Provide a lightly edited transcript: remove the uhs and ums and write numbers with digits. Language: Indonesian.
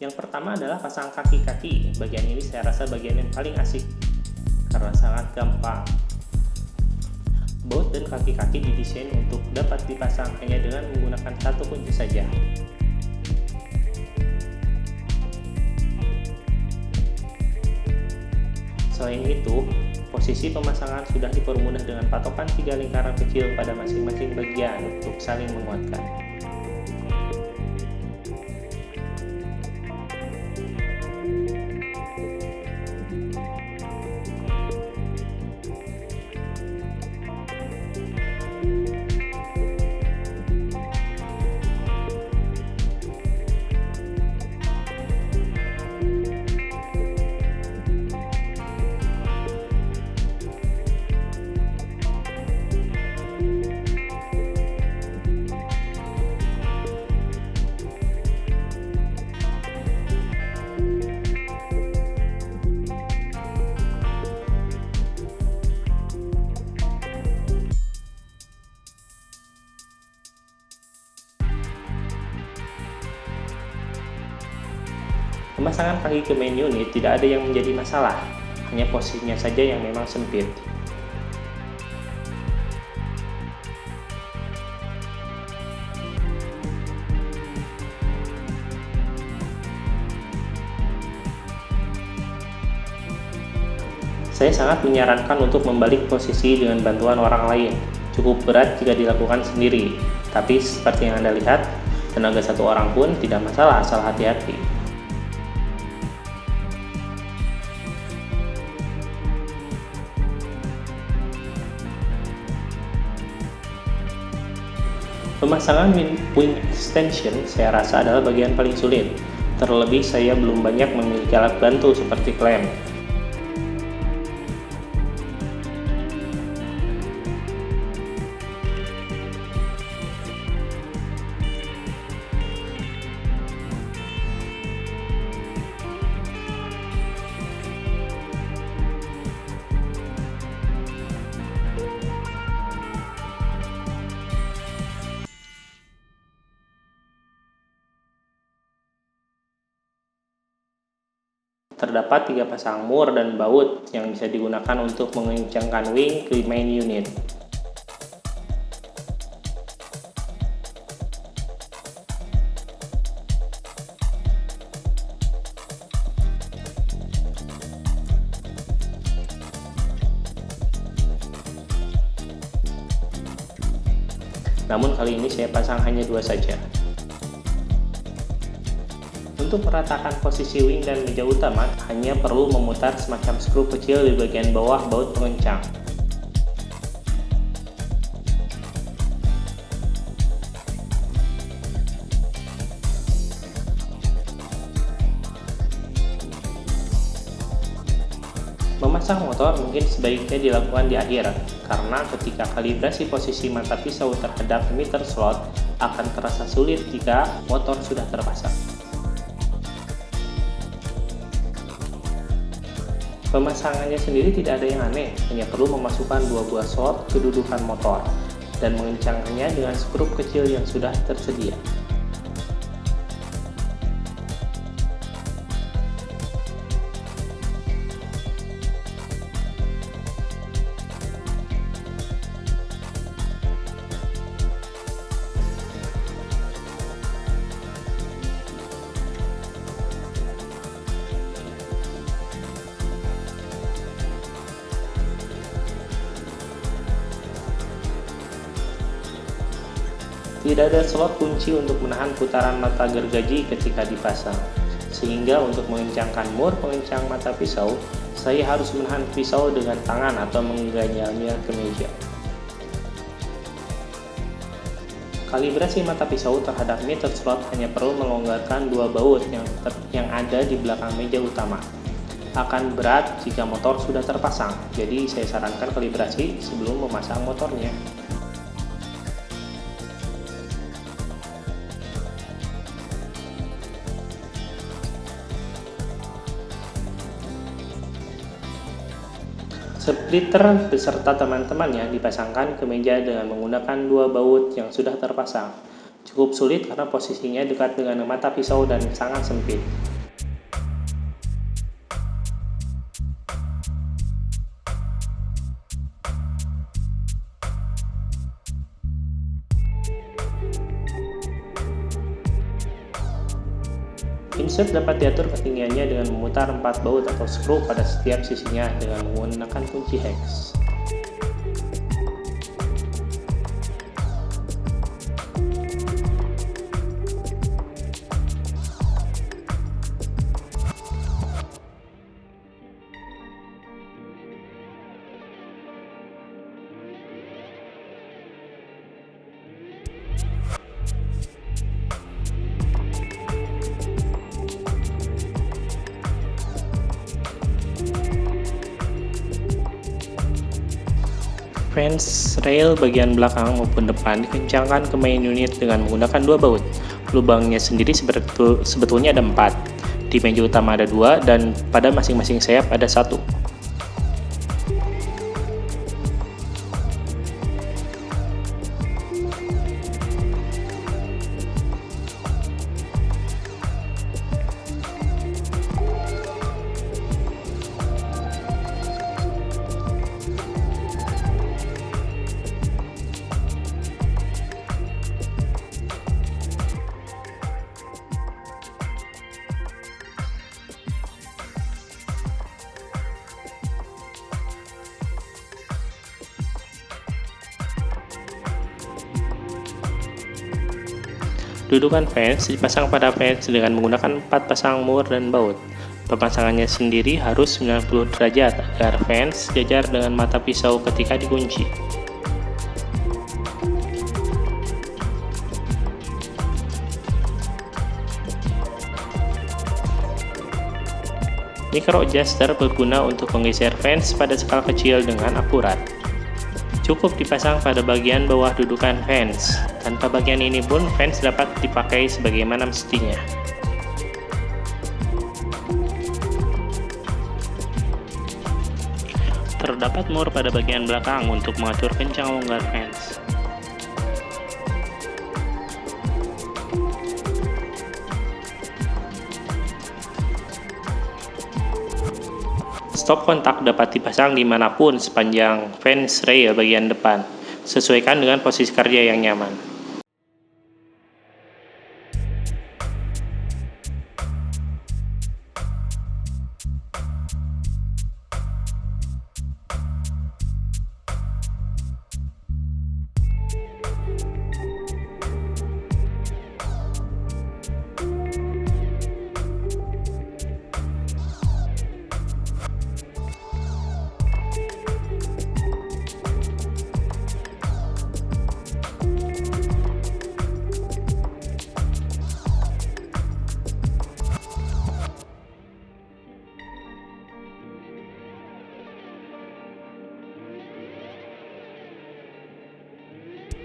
Yang pertama adalah pasang kaki-kaki. Bagian ini saya rasa bagian yang paling asik karena sangat gampang. Baut dan kaki-kaki didesain untuk dapat dipasang hanya dengan menggunakan satu kunci saja. Selain itu, posisi pemasangan sudah dipermudah dengan patokan 3 lingkaran kecil pada masing-masing bagian untuk saling menguatkan. Pemasangan kaki ke main unit tidak ada yang menjadi masalah, hanya posisinya saja yang memang sempit. Saya sangat menyarankan untuk membalik posisi dengan bantuan orang lain. Cukup berat jika dilakukan sendiri, tapi seperti yang Anda lihat, tenaga satu orang pun tidak masalah asal hati-hati. Pemasangan wing extension saya rasa adalah bagian paling sulit. Terlebih saya belum banyak memiliki alat bantu seperti klem. Terdapat 3 pasang mur dan baut yang bisa digunakan untuk mengencangkan wing ke main unit. Namun kali ini saya pasang hanya 2 saja. Untuk meratakan posisi wing dan meja utama, hanya perlu memutar semacam skru kecil di bagian bawah baut pengencang. Memasang motor mungkin sebaiknya dilakukan di akhir, karena ketika kalibrasi posisi mata pisau terhadap meter slot akan terasa sulit jika motor sudah terpasang. Pemasangannya sendiri tidak ada yang aneh, hanya perlu memasukkan 2 buah slot kedudukan motor dan mengencangkannya dengan skrup kecil yang sudah tersedia. Tidak ada slot kunci untuk menahan putaran mata gergaji ketika dipasang, sehingga untuk mengencangkan mur pengencang mata pisau, saya harus menahan pisau dengan tangan atau mengganyalnya ke meja. Kalibrasi mata pisau terhadap meter slot hanya perlu melonggarkan 2 baut yang ada di belakang meja utama. Akan berat jika motor sudah terpasang, jadi saya sarankan kalibrasi sebelum memasang motornya. Splitter beserta teman-temannya dipasangkan ke meja dengan menggunakan 2 baut yang sudah terpasang. Cukup sulit karena posisinya dekat dengan mata pisau dan sangat sempit. Insert dapat diatur ketinggiannya dengan memutar 4 baut atau skru pada setiap sisinya dengan menggunakan kunci hex. Fans rail bagian belakang maupun depan dikencangkan ke main unit dengan menggunakan 2 baut. Lubangnya sendiri sebetulnya ada 4. Di meja utama ada 2 dan pada masing-masing sayap ada 1. Dudukan fans dipasang pada fans dengan menggunakan 4 pasang mur dan baut. Pemasangannya sendiri harus 90 derajat agar fans sejajar dengan mata pisau ketika dikunci. Micro adjuster berguna untuk menggeser fans pada skala kecil dengan akurat. Cukup dipasang pada bagian bawah dudukan fans. Tanpa bagian ini pun fans dapat dipakai sebagaimana mestinya. Terdapat mur pada bagian belakang untuk mengatur kencang longgar fans. Stop kontak dapat dipasang dimanapun sepanjang fans rail bagian depan. Sesuaikan dengan posisi kerja yang nyaman.